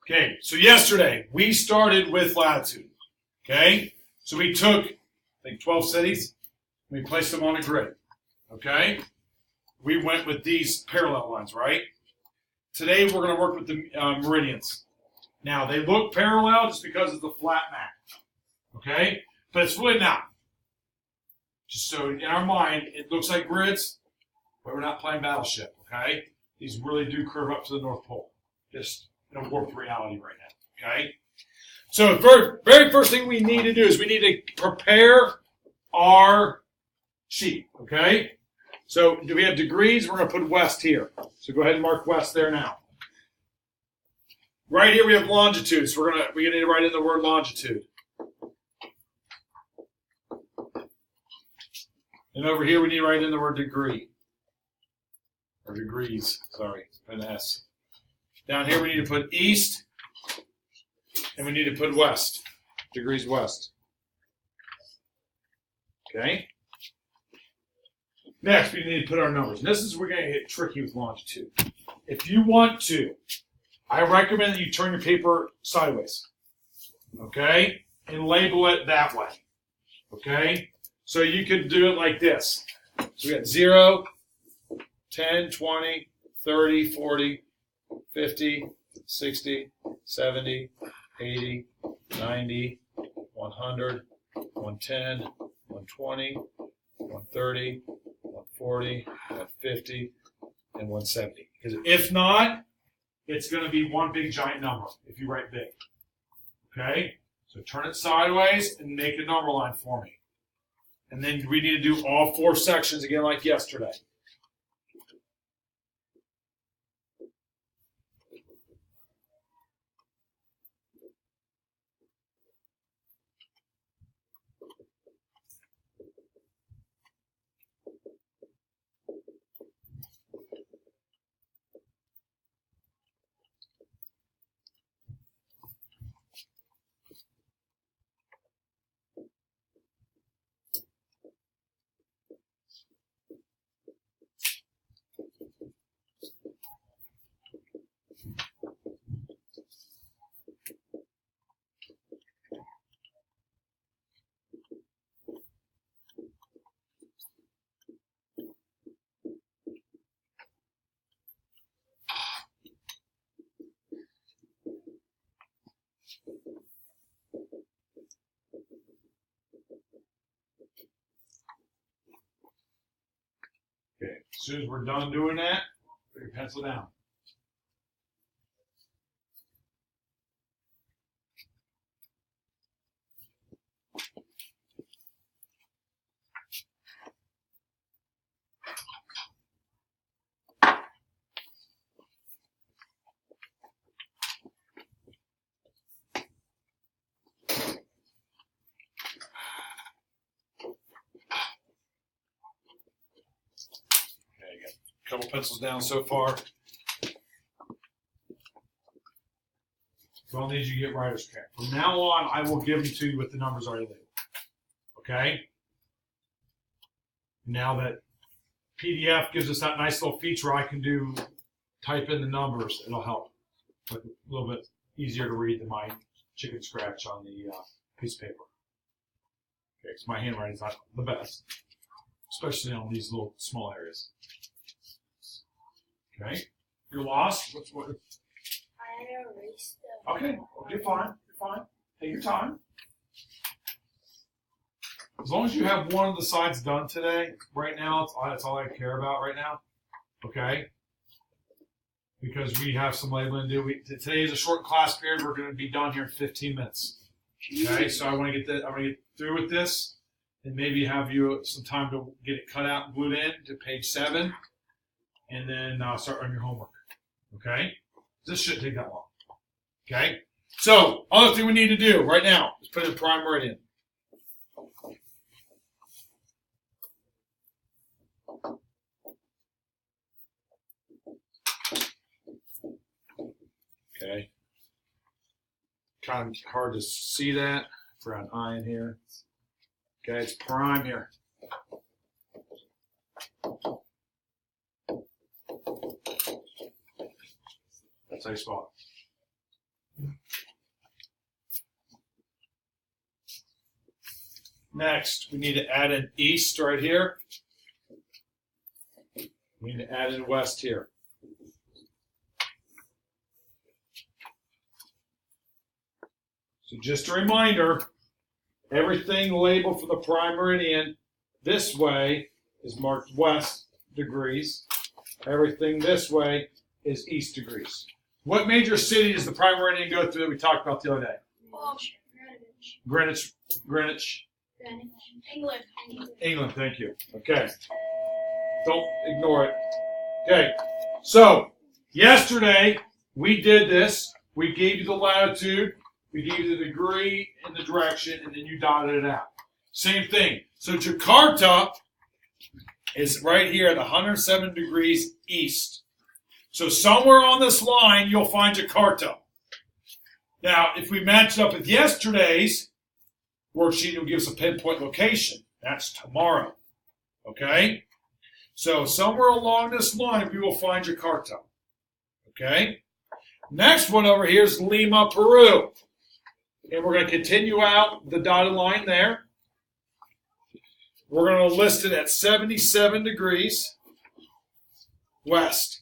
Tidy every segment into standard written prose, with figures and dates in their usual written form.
Okay, so yesterday we started with latitude. Okay, so we took, I think, 12 cities. We placed them on a grid. Okay, we went with these parallel lines, right? Today we're going to work with the meridians. Now they look parallel just because it's a flat map. Okay, but it's really not. Just so in our mind, it looks like grids, but we're not playing Battleship. Okay, these really do curve up to the North Pole. Just in a warped reality right now. Okay, so the very first thing we need to do is we need to prepare our sheet. Okay, so do we have degrees? We're going to put west here. So go ahead and mark west there now. Right here we have longitude. So we're gonna need to write in the word longitude. And over here we need to write in the word degree. Or degrees, sorry, an S. Down here we need to put east, and we need to put west, degrees west. Okay? Next, we need to put our numbers. And this is where we're going to get tricky with longitude. If you want to, I recommend that you turn your paper sideways. Okay? And label it that way. Okay? So you could do it like this. So we got 0, 10, 20, 30, 40, 50, 60, 70, 80, 90, 100, 110, 120, 130, 140, 150, and 170. Because if not, it's going to be one big giant number if you write big. Okay? So turn it sideways and make a number line for me. And then we need to do all 4 sections again like yesterday. Okay, as soon as we're done doing that, put your pencil down. Couple pencils down so far. So I'll need you to get writer's cramp. From now on, I will give them to you with the numbers already labeled. Okay? Now that PDF gives us that nice little feature, I can type in the numbers. It'll help. But a little bit easier to read than my chicken scratch on the piece of paper. Okay, because my handwriting's not the best, especially on these little small areas. Okay, you're lost. What? I erased them. Okay, you're fine. You're fine. Take your time. As long as you have one of the sides done today, right now, that's all I care about right now. Okay, because we have some labeling to do. Today is a short class period. We're going to be done here in 15 minutes. Okay, so I want to get through with this, and maybe have you some time to get it cut out and glued in to page 7. And then start on your homework. Okay? This shouldn't take that long. Okay? So, other thing we need to do right now is put in prime meridian. Okay? Kind of hard to see that. Got an eye in here. Okay, it's prime here. That's how you spell it. Next, we need to add an east right here. We need to add in west here. So just a reminder, everything labeled for the prime meridian this way is marked west degrees. Everything this way is east degrees. What major city does the prime meridian go through that we talked about the other day? Greenwich. England, thank you. Okay. Don't ignore it. Okay. So, yesterday we did this. We gave you the latitude, we gave you the degree and the direction, and then you dotted it out. Same thing. So Jakarta is right here at 107 degrees east. So somewhere on this line, you'll find Jakarta. Now, if we match it up with yesterday's worksheet, it'll give us a pinpoint location. That's tomorrow. Okay? So somewhere along this line, we will find Jakarta. Okay? Next one over here is Lima, Peru. And we're going to continue out the dotted line there. We're going to list it at 77 degrees west.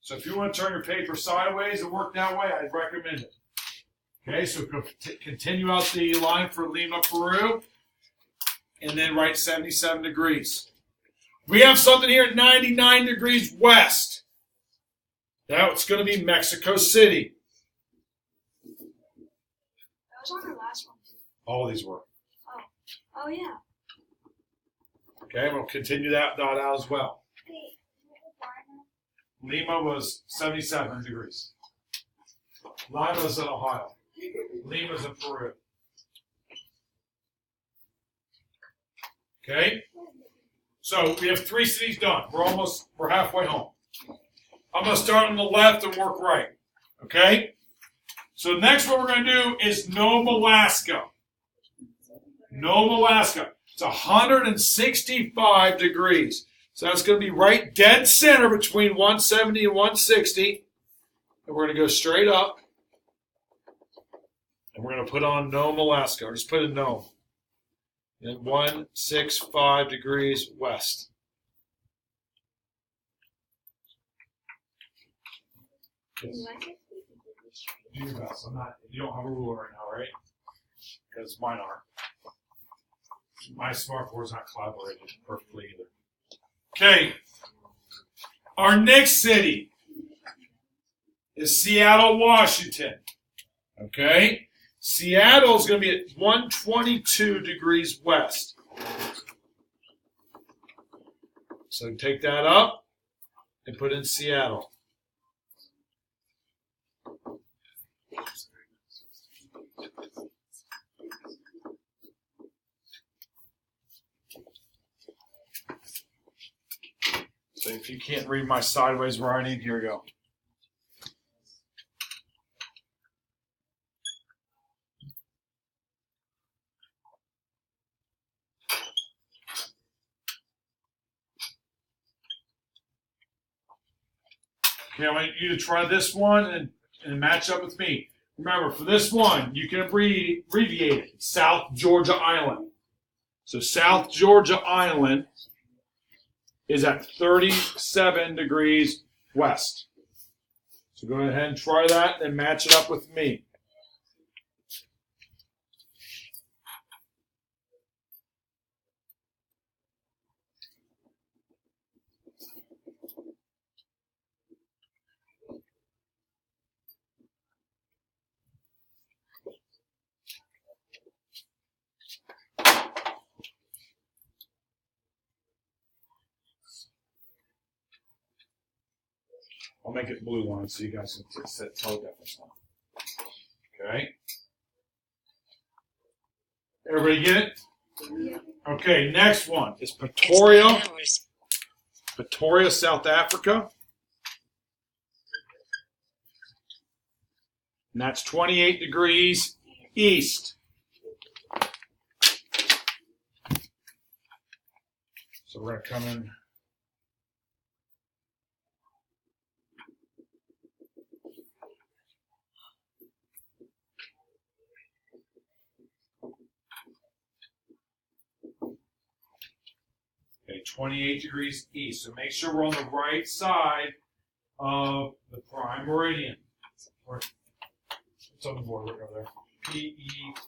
So if you want to turn your paper sideways and work that way, I'd recommend it. Okay, so continue out the line for Lima, Peru, and then write 77 degrees. We have something here at 99 degrees west. Now it's going to be Mexico City. That was on our last one. All of these were. Oh yeah. Okay, we'll continue that dot out as well. Lima was 77 degrees. Lima's in Ohio. Lima's in Peru. Okay? So we have 3 cities done. We're halfway home. I'm going to start on the left and work right. Okay? So next what we're going to do is Nome, Alaska. Nome, Alaska. It's 165 degrees. So that's going to be right dead center between 170 and 160. And we're going to go straight up. And we're going to put on Nome, Alaska. Or just put in Nome. And 165 degrees west. Yes. Do your best. You don't have a ruler right now, right? Because mine aren't. My smartboard's not collaborating perfectly either. Okay. Our next city is Seattle, Washington. Okay? Seattle is going to be at 122 degrees west. So take that up and put in Seattle. So if you can't read my sideways writing, here we go. Okay, I want you to try this one and match up with me. Remember, for this one, you can abbreviate it. South Georgia Island. So South Georgia Island is at 37 degrees west. So go ahead and try that and match it up with me. I'll make it blue line so you guys can tell the difference now. Okay. Everybody get it? Yeah. Okay, next one is Pretoria. Pretoria, South Africa. And that's 28 degrees east. So we're going to come in. 28 degrees east. So make sure we're on the right side of the prime meridian. It's on the board right over there. P-E-P-R-E-T-O-R-I-A.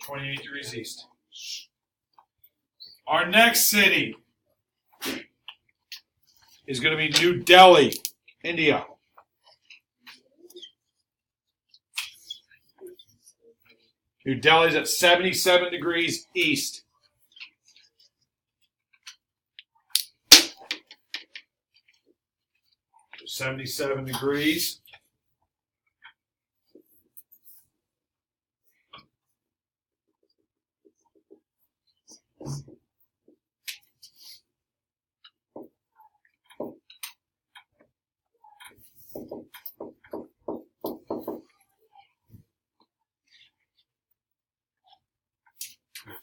28 degrees east. Our next city is going to be New Delhi, India. New Delhi's at 77 degrees east. So 77 degrees.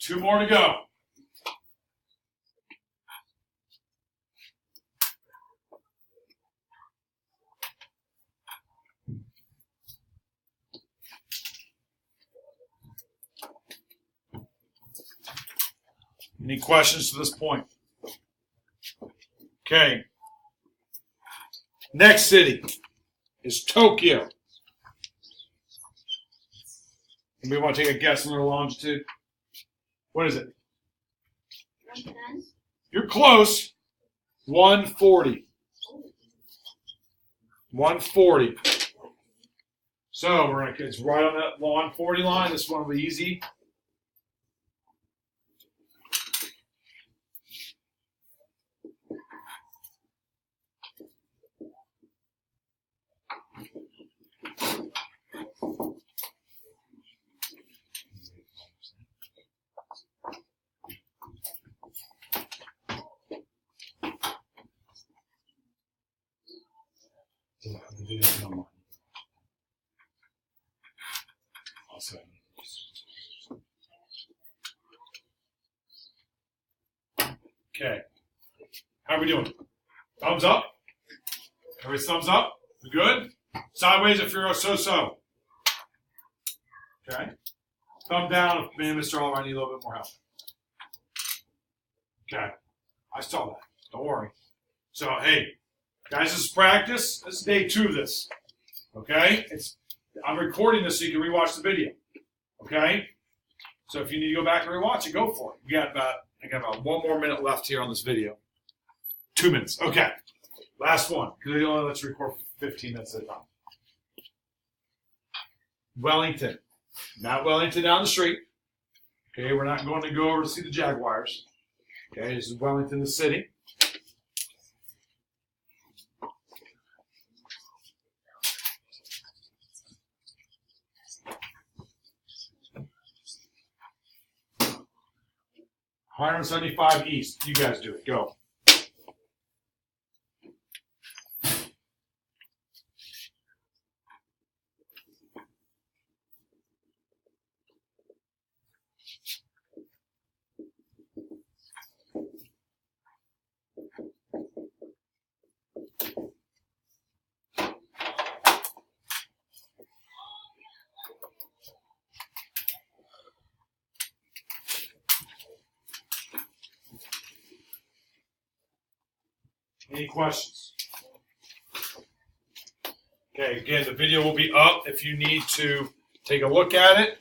Two more to go. Any questions to this point? Okay. Next city is Tokyo. Anybody want to take a guess on their longitude? What is it? 110. You're close. 140. 140. So we're gonna, it's right on that 140 line. This one will be easy. Okay. How are we doing? Thumbs up? Everybody's thumbs up? We good? Sideways if you're a so-so. Okay. Thumb down if me and Mr. Oliver need a little bit more help. Okay. I saw that. Don't worry. So, hey, guys, this is practice. This is day 2 of this. Okay? I'm recording this so you can rewatch the video. Okay? So if you need to go back and rewatch it, go for it. I got about 1 more minute left here on this video. 2 minutes. Okay. Last one. Because they only let you record for 15 minutes at a time. Wellington. Not Wellington down the street. Okay, we're not going to go over to see the Jaguars. Okay, this is Wellington, the city. $175 east. You guys do it. Go. Any questions? Okay, again, the video will be up if you need to take a look at it.